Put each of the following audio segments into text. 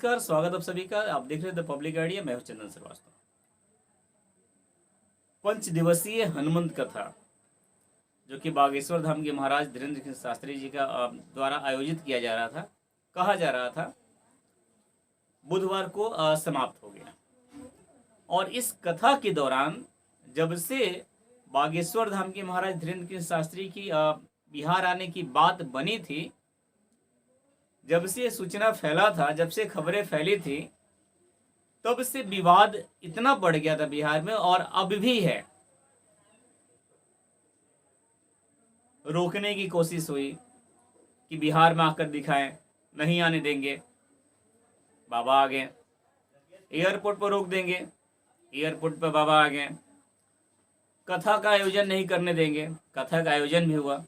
नमस्कार, स्वागत आप सभी का। आप देख रहे थे पब्लिक आइडिया। मैं हूं चंदन श्रीवास्तव। पंच दिवसीय हनुमंत कथा जो कि बागेश्वर धाम के महाराज धीरेन्द्र सिंह शास्त्री जी का द्वारा आयोजित किया जा रहा था, कहा जा रहा था, बुधवार को समाप्त हो गया। और इस कथा के दौरान जब से बागेश्वर धाम के महाराज धीरेन्द्र सिंह शास्त्री की बिहार आने की बात बनी थी, जब से सूचना फैला था, जब से खबरें फैली थी, तब से विवाद इतना बढ़ गया था बिहार में, और अब भी है। रोकने की कोशिश हुई कि बिहार में आकर दिखाएं, नहीं आने देंगे। बाबा आ गए, एयरपोर्ट पर रोक देंगे, एयरपोर्ट पर बाबा आ गए। कथा का आयोजन नहीं करने देंगे, कथा का आयोजन भी हुआ।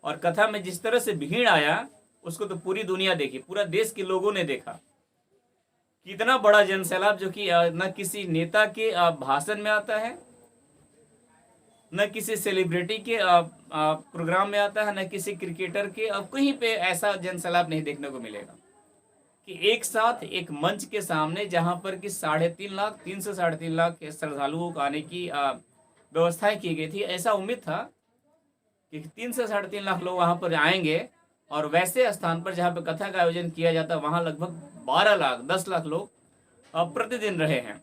और कथा में जिस तरह से भीड़ आया, उसको तो पूरी दुनिया देखी, पूरा देश के लोगों ने देखा। कितना बड़ा जनसैलाब, जो कि न किसी नेता के भाषण में आता है, न किसी सेलिब्रिटी के प्रोग्राम में आता है, न किसी क्रिकेटर के। अब कहीं पे ऐसा जनसैलाब नहीं देखने को मिलेगा कि एक साथ एक मंच के सामने, जहां पर कि 3.5 लाख 3 से 3.5 लाख श्रद्धालुओं को आने की व्यवस्थाएं की गई थी। ऐसा उम्मीद था कि 3 से 3.5 लाख लोग वहां पर आएंगे, और वैसे स्थान पर जहां पर कथा का आयोजन किया जाता, वहां लगभग 12 लाख 10 लाख लोग प्रतिदिन रहे हैं।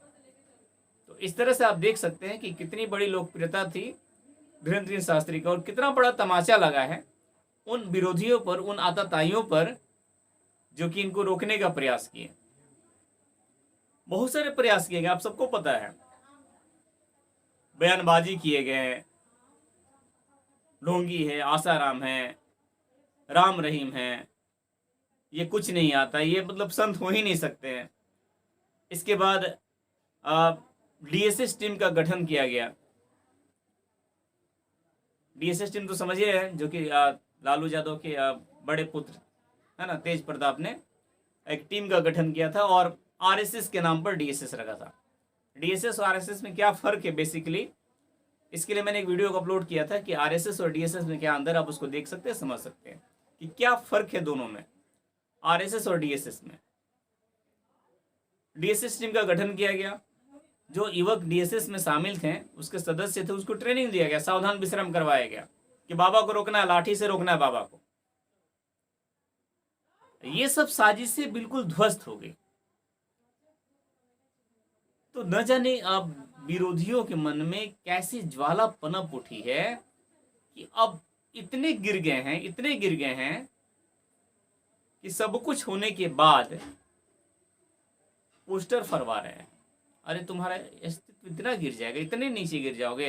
तो इस तरह से आप देख सकते हैं कि कितनी बड़ी लोकप्रियता थी धीरेन्द्र सिंह शास्त्री का, और कितना बड़ा तमाचा लगा है उन विरोधियों पर, उन आतताइयों पर, जो कि इनको रोकने का प्रयास किए। बहुत सारे प्रयास किए गए, आप सबको पता है। बयानबाजी किए गए, ढोंगी है, आसाराम है, राम रहीम है, ये कुछ नहीं आता, ये मतलब संत हो ही नहीं सकते हैं। इसके बाद डीएसएस टीम का गठन किया गया। डीएसएस टीम तो समझिए है, जो कि लालू यादव के बड़े पुत्र है ना, तेज प्रताप ने एक टीम का गठन किया था, और आरएसएस के नाम पर डीएसएस रखा था। डीएसएस और आरएसएस में क्या फर्क है बेसिकली, इसके लिए मैंने एक वीडियो को अपलोड किया था कि आरएसएस और डीएसएस में क्या अंदर, आप उसको देख सकते हैं, समझ सकते हैं कि क्या फर्क है दोनों में, आरएसएस और डीएसएस में। डीएसएस टीम का गठन किया गया। जो युवक डीएसएस में शामिल थे, उसके सदस्य थे, उसको ट्रेनिंग दिया गया, सावधान विश्राम करवाया गया कि बाबा को रोकना है, लाठी से रोकना है बाबा को। ये सब साजिशें बिल्कुल ध्वस्त हो गई। तो न जाने अब विरोधियों के मन में कैसी ज्वाला पनप उठी है कि अब इतने गिर गए हैं, इतने गिर गए हैं कि सब कुछ होने के बाद पोस्टर फरवा रहे हैं। अरे तुम्हारा अस्तित्व इतना गिर जाएगा, इतने नीचे गिर जाओगे।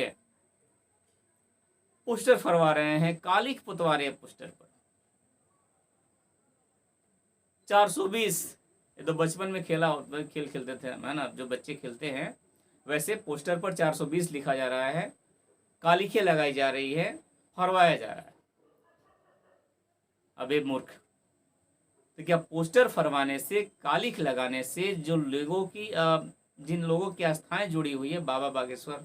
पोस्टर फरवा रहे हैं, कालिख पुतवा रहे हैं पोस्टर पर। 420, ये तो बचपन में खेल खेलते थे है ना, जो बच्चे खेलते हैं, वैसे पोस्टर पर 420 लिखा जा रहा है, कालिखें लगाई जा रही है, फरवाया जा रहा है। अबे मूर्ख, तो क्या पोस्टर फरवाने से, कालिख लगाने से जो लोगों की जिन लोगों की आस्थाएं जुड़ी हुई है बाबा बागेश्वर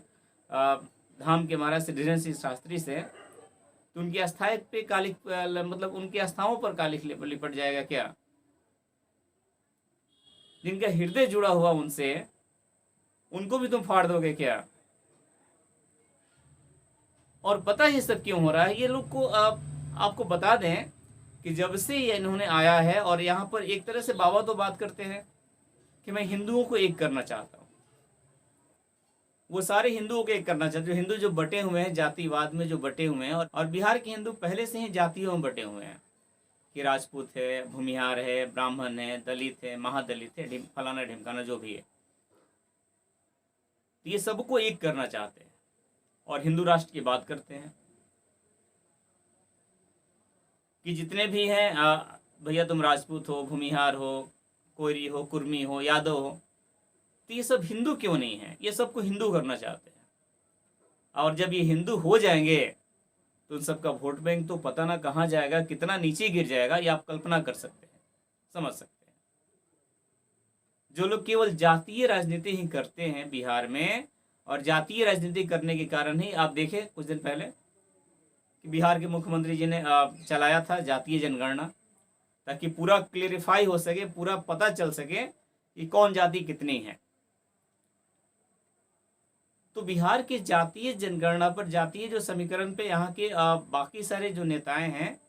धाम के महाराज श्री धीरेन्द्र सिंह शास्त्री से, तो उनकी आस्थाएं पे कालिख, मतलब उनकी आस्थाओं पर कालिख लिपट जाएगा क्या? जिनका हृदय जुड़ा हुआ उनसे, उनको भी तुम फाड़ दोगे क्या? और पता है सब क्यों हो रहा है? ये लोग को आपको बता दें कि जब से ये इन्होंने आया है, और यहाँ पर एक तरह से बाबा तो बात करते हैं कि मैं हिंदुओं को एक करना चाहता हूँ। वो सारे हिंदुओं को एक करना चाहते हैं, हिंदू जो बटे हुए हैं, जातिवाद में जो बटे हुए हैं। और बिहार के हिंदू पहले से ही जातियों में बटे हुए हैं कि राजपूत है, भूमिहार है, ब्राह्मण है, दलित है, महादलित है, फलाना ढिमकाना जो भी है। ये सबको एक करना चाहते हैं और हिंदू राष्ट्र की बात करते हैं कि जितने भी हैं, भैया तुम राजपूत हो, भूमिहार हो, कोयरी हो, कुर्मी हो, यादव हो, तो ये सब हिंदू क्यों नहीं है? ये सबको हिंदू करना चाहते हैं। और जब ये हिंदू हो जाएंगे तो उन सबका वोट बैंक तो पता ना कहाँ जाएगा, कितना नीचे गिर जाएगा, ये आप कल्पना कर सकते हैं, समझ सकते हैं। जो लोग केवल जातीय राजनीति ही करते हैं बिहार में, और जातीय राजनीति करने के कारण ही आप देखें कुछ दिन पहले कि बिहार के मुख्यमंत्री जी ने चलाया था जातीय जनगणना, ताकि पूरा क्लियरिफाई हो सके, पूरा पता चल सके कि कौन जाति कितनी है। तो बिहार की जातीय जनगणना पर, जातीय जो समीकरण पे यहाँ के बाकी सारे जो नेताएं हैं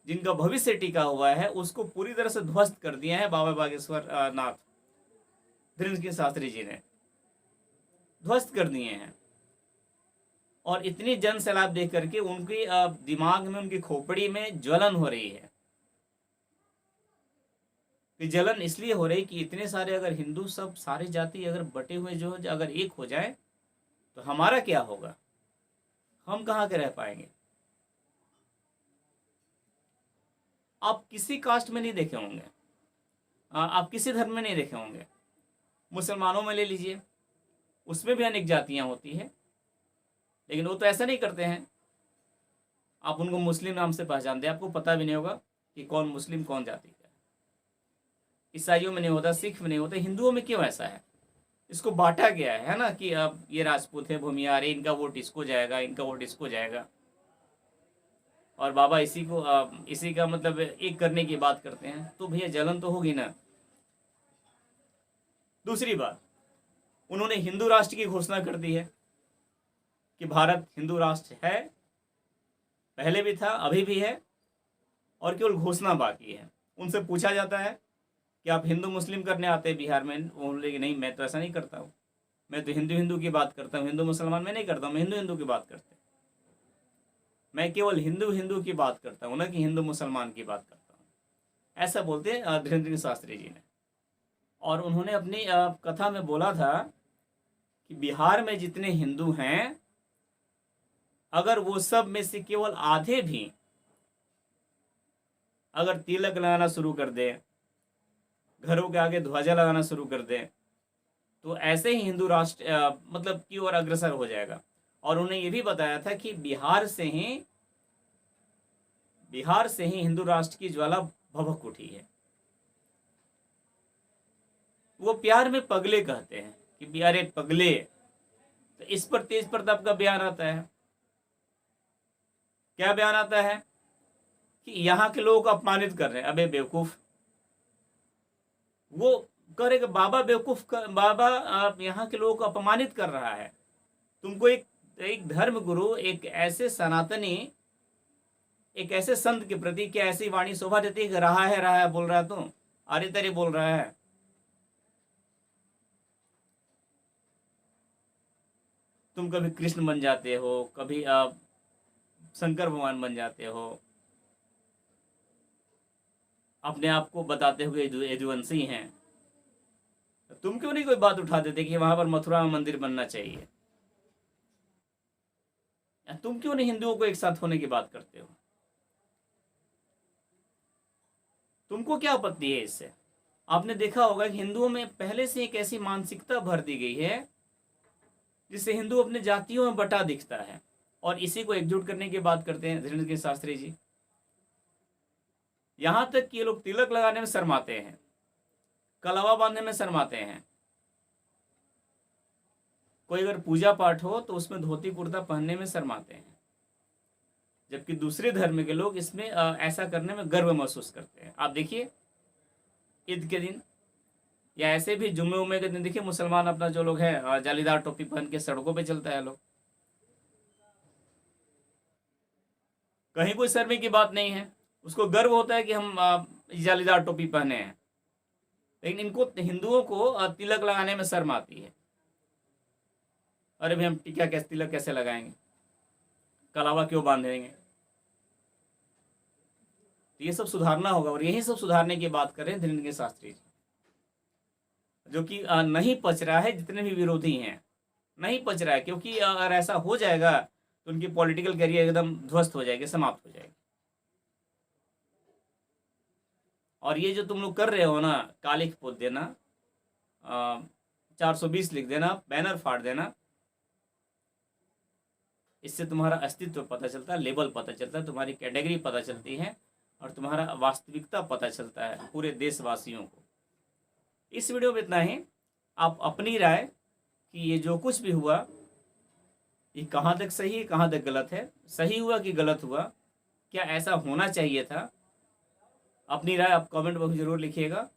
जिनका भविष्य टिका हुआ है, उसको पूरी तरह से ध्वस्त कर दिया है बाबा बागेश्वर नाथ धीरेन्द्र सिंह शास्त्री जी ने, ध्वस्त कर दिए हैं। और इतनी जन सैलाब देख करके उनके दिमाग में, उनकी खोपड़ी में ज्वलन हो रही है। कि जलन इसलिए हो रही कि इतने सारे अगर हिंदू सब सारे जाति अगर बटे हुए जो अगर एक हो जाए तो हमारा क्या होगा, हम कहाँ के रह पाएंगे। आप किसी कास्ट में नहीं देखे होंगे, आप किसी धर्म में नहीं देखे होंगे, मुसलमानों में ले लीजिए, उसमें भी अनेक जातियां होती है, लेकिन वो तो ऐसा नहीं करते हैं। आप उनको मुस्लिम नाम से पहचानते हैं, आपको पता भी नहीं होगा कि कौन मुस्लिम कौन जाति का है। ईसाइयों में नहीं होता, सिख में नहीं होता, हिंदुओं में क्यों ऐसा है? इसको बांटा गया है ना, कि अब ये राजपूत है, भूमिहार है, इनका वोट इसको जाएगा, इनका वोट इसको जाएगा। और बाबा इसी का मतलब एक करने की बात करते हैं, तो भैया जलन तो होगी ना। दूसरी बात, उन्होंने हिंदू राष्ट्र की घोषणा कर दी है कि भारत हिंदू राष्ट्र है, पहले भी था, अभी भी है, और केवल घोषणा बाकी है। उनसे पूछा जाता है कि आप हिंदू मुस्लिम करने आते हैं बिहार में, वो बोले कि नहीं, मैं तो ऐसा नहीं करता हूँ, मैं तो हिंदू हिंदू की बात करता हूँ, हिंदू मुसलमान में नहीं करता हूँ, मैं हिंदू हिंदू की बात करता हूँ, मैं केवल हिंदू हिंदू की बात करता हूँ, ना कि हिंदू मुसलमान की बात करता हूँ। ऐसा बोलते हैं धीरेन्द्र सिंह शास्त्री जी ने। और उन्होंने अपनी कथा में बोला था कि बिहार में जितने हिंदू हैं, अगर वो सब में से केवल आधे भी अगर तिलक लगाना शुरू कर दे, घरों के आगे ध्वजा लगाना शुरू कर दे, तो ऐसे ही हिंदू राष्ट्र मतलब की ओर अग्रसर हो जाएगा। और उन्होंने ये भी बताया था कि बिहार से ही हिंदू राष्ट्र की ज्वाला भभक उठी है। वो प्यार में पगले कहते हैं कि बिहारे पगले। तो इस पर तेज प्रताप का बयान आता है। क्या बयान आता है? कि यहाँ के लोगों को अपमानित कर रहे हैं। अबे बेवकूफ, वो कह रहे कि बाबा बेवकूफ, बाबा यहाँ के लोगों को अपमानित कर रहा है। तुमको एक धर्म गुरु, एक ऐसे सनातनी, एक ऐसे संत के प्रति क्या ऐसी वाणी शोभा देती है कि रहा है बोल रहा है, तुम अरे तेरे बोल रहा है। तुम कभी कृष्ण बन जाते हो, कभी शंकर भगवान बन जाते हो, अपने आप को बताते हुए यदुवंशी हैं। तुम क्यों नहीं कोई बात उठा देते कि वहां पर मथुरा में मंदिर बनना चाहिए? तुम क्यों नहीं हिंदुओं को एक साथ होने की बात करते हो? तुमको क्या आपत्ति है इससे? आपने देखा होगा कि हिंदुओं में पहले से एक ऐसी मानसिकता भर दी गई है जिससे हिंदू अपने जातियों में बटा दिखता है, और इसी को एकजुट करने की बात करते हैं धीरेन्द्र सिंह शास्त्री जी। यहां तक कि ये लोग तिलक लगाने में शर्माते हैं, कलावा बांधने में शर्माते हैं। कोई अगर पूजा पाठ हो तो उसमें धोती कुर्ता पहनने में शर्माते हैं, जबकि दूसरे धर्म के लोग इसमें ऐसा करने में गर्व महसूस करते हैं। आप देखिए ईद के दिन या ऐसे भी जुम्मे उम्मे के दिन देखिए, मुसलमान अपना जो लोग हैं जालीदार टोपी पहन के सड़कों पे चलता है लोग। कहीं कोई शर्मे की बात नहीं है, उसको गर्व होता है कि हम जालीदार टोपी पहने हैं। लेकिन इनको, हिंदुओं को तिलक लगाने में शर्म आती है। अरे भाई हम टीका कैसे, तिलक कैसे लगाएंगे, कलावा क्यों बांधेंगे? तो ये सब सुधारना होगा, और यही सब सुधारने की बात कर रहे हैं धीरेन्द्र सिंह शास्त्री जी, जो कि नहीं पच रहा है। जितने भी विरोधी हैं नहीं पच रहा है, क्योंकि अगर ऐसा हो जाएगा तो उनकी पॉलिटिकल करियर एकदम ध्वस्त हो जाएगी, समाप्त हो जाएगी। और ये जो तुम लोग कर रहे हो ना, कालिख पोत देना, 420 लिख देना, बैनर फाड़ देना, इससे तुम्हारा अस्तित्व पता चलता है, लेवल पता चलता है, तुम्हारी कैटेगरी पता चलती है, और तुम्हारा वास्तविकता पता चलता है पूरे देशवासियों को। इस वीडियो में इतना ही। आप अपनी राय कि ये जो कुछ भी हुआ ये कहाँ तक सही है, कहाँ तक गलत है, सही हुआ कि गलत हुआ, क्या ऐसा होना चाहिए था, अपनी राय आप कमेंट बॉक्स में जरूर लिखिएगा।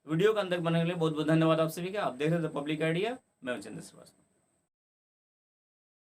वीडियो का अंत तक बनने के लिए बहुत बहुत धन्यवाद आप सभी का। आप देख रहे थे पब्लिक आइडिया, मैं हूं चंद्र श्रीवास्तव।